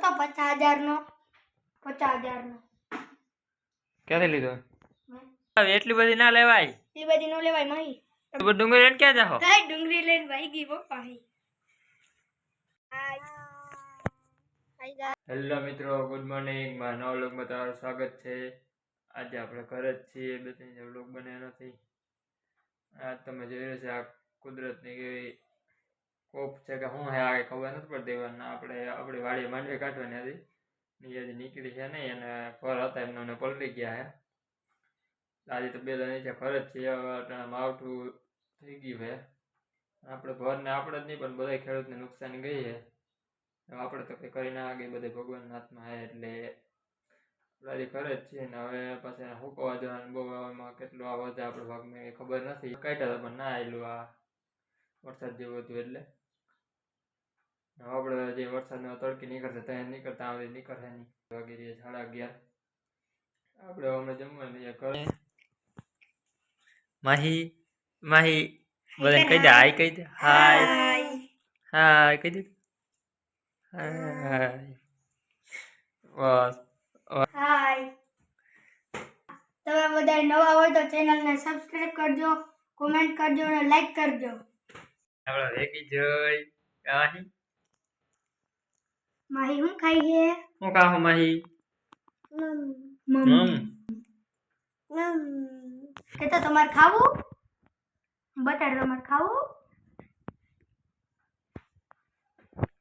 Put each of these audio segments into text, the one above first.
જોતો 50,000 નો 50,000 નો ક્યાંથી લીધો? એટલી બધી ના લેવાય, એટલી બધી નો લેવાય માહી. ડુંગળી લઈને ક્યાં જાઓ? કઈ ડુંગળી લઈને ભાઈ ગઈ પપ્પા હી. હેલો મિત્રો, ગુડ મોર્નિંગ. મારા નવા વ્લોગમાં તમારું સ્વાગત છે. આજે આપણે ઘરે જ છીએ, બે ત્રણ વ્લોગ બન્યા નથી. આ તમે જોઈ રહ્યા છો, આ કુદરતની કેવી કોપ છે કે શું હે આ ખબર નથી પડતી. આપણી વાડીએ માંડવી કાઢવાની હતી, નીચેથી નીકળી છે નહીં, અને ફર હતા એમને પલટી ગયા હે. આજે તો બે જણ નીચે ફર જ છીએ. માવઠું થઈ ગયું છે. આપણે ભરને આપણે જ નહીં પણ બધા ખેડૂતને નુકસાન ગઈ છે. આપણે તો કંઈ કરી ના ગઈ, બધે ભગવાનના હાથમાં છે. એટલે આપણે કરે જ છીએ ને હવે પાછા હુકવા જવાનું બહુ એમાં કેટલું આ વધે આપણે ભાગમાં એ ખબર નથી. કાઢ્યા હતા પણ ના આવેલું આ વરસાદ જેવું હતું. એટલે આપણે જે વરસાદનો તડકી નીકળશે ત્યાં નીકળતા આવે નીકળશે નહીં. વાગી 11:30. આપણે અમે જમવાની કરે માહી માહી બધાને કહી દે હાય, કહી દે હાય હાય, કહી દે હાય. બસ હાય. તમે બધા નવા હોય તો ચેનલને સબસ્ક્રાઇબ કરજો, કોમેન્ટ કરજો અને લાઈક કરજો. આપણે વેગી જોઈ માહી માહી હું ખાઈ છે? હું ખાઉં માહી? કે તો તમારે ખાવું? બટાર તમારે ખાવું?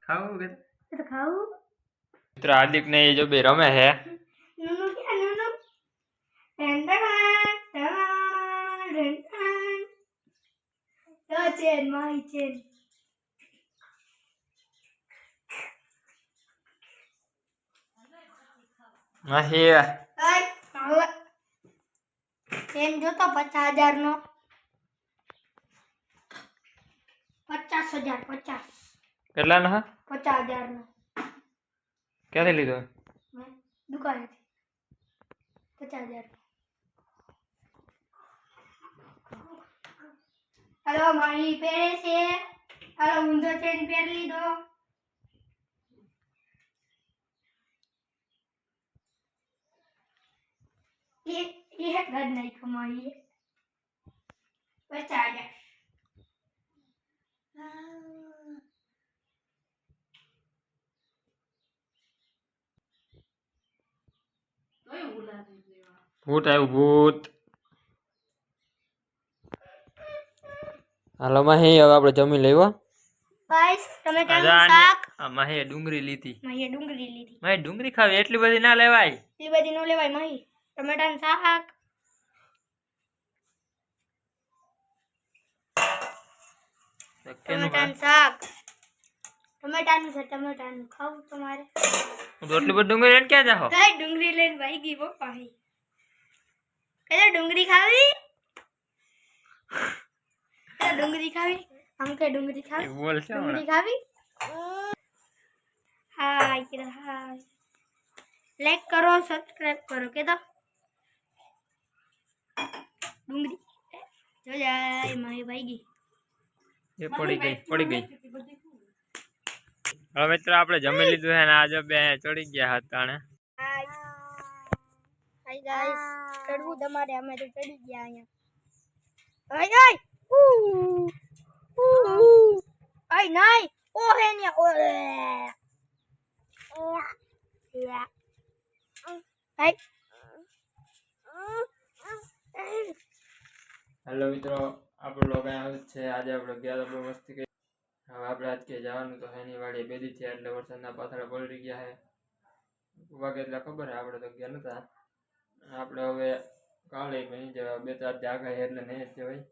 ખાવું કે તો ખાવું? મિત્ર હાર્દિક ને એ જો બે રમે છે. નુનુ ક્યાં નુનુ? તો chain Mahi chain. Mahi chain જોતો 50,000 નો 50,000 50. કેટલા નો? 50,000 નો. ક્યાંથી લીધો? દુકાનેથી 50,000. હાલો માહી પહેરે છે. હાલો ઊંધો ચેન પહેરી લીધો. એ ગઢ નહીં કમાઈએ 50,000. ભૂત આવ્યું ભૂત. હાલો માહી હવે આપણે જમી લેવા. ગાઈસ ટમેટાનું શાક. માહી ડુંગળી લીધી. માહી ડુંગળી લીધી. માહી ડુંગળી ખાવી એટલી બધી ના લેવાય. એટલી બધી નો લેવાય માહી. ટમેટાનું શાક. ટમેટાનું શાક. ટમેટાનું છે, ટમેટાનું ખાવું તમારે? એટલી બધી ડુંગળી લઈને ક્યાં જાઓ? કઈ ડુંગળી લઈને ભાઈ ગઈ પપ્પા હી. કઈ ડુંગળી ખાવી? કઈ ડુંગળી ખાવી? આમ કઈ ડુંગળી ખાવી? બોલ છે ડુંગળી ખાવી? હાય કે હાય. લાઈક કરો, સબસ્ક્રાઇબ કરો કે તો. ડુંગળી જો જાય મારી ભાઈ ગઈ. એ પડી ગઈ. હવે મિત્ર આપણે જમી લીધું છે ને આજે બે ચડી ગયા હતા ને. Hi guys. ચડવું તમારે, અમે તો ચડી ગયા અહીંયા. હાય હાય. આય નાય. ઓહે ને ઓરે. હાય. હેલો મિત્રો, આપણો લોગ આવ્યો છે. આજે આપણે ગયા તો બહુ મસ્તી કરી. હવે આપણે આજ કે જવાનું તો એની વાડી બેદી થયા એટલે વરસાદના પાથરા પલટી ગયા છે. વાગે એટલે ખબર હે, આપણે તો ગયા નતા. આપણે હવે કાલે નહીં જવા, 2-4 જાગા એટલે નહીં જ જવાય.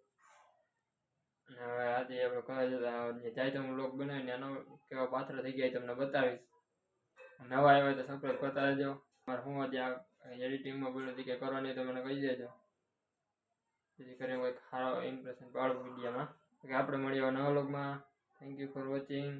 અને હવે આજે આપણે કહે જતા જાય તો હું લોગ બનાવીને એનો કેવા પાથરા થઈ ગયા તમને બતાવીશ. નવા આવ્યા તો સબસ્ક્રાઇબ કરતા રહેજો. મારે હું આજે આ એડિટિંગમાં બોલું કે કરવાની તો મને કહી દેજો, જેથી કરીને કોઈ સારો ઇમ્પ્રેશન પાડું વિડીયોમાં. આપણે મળીએ નવા વ્લોગમાં. Thank you for watching.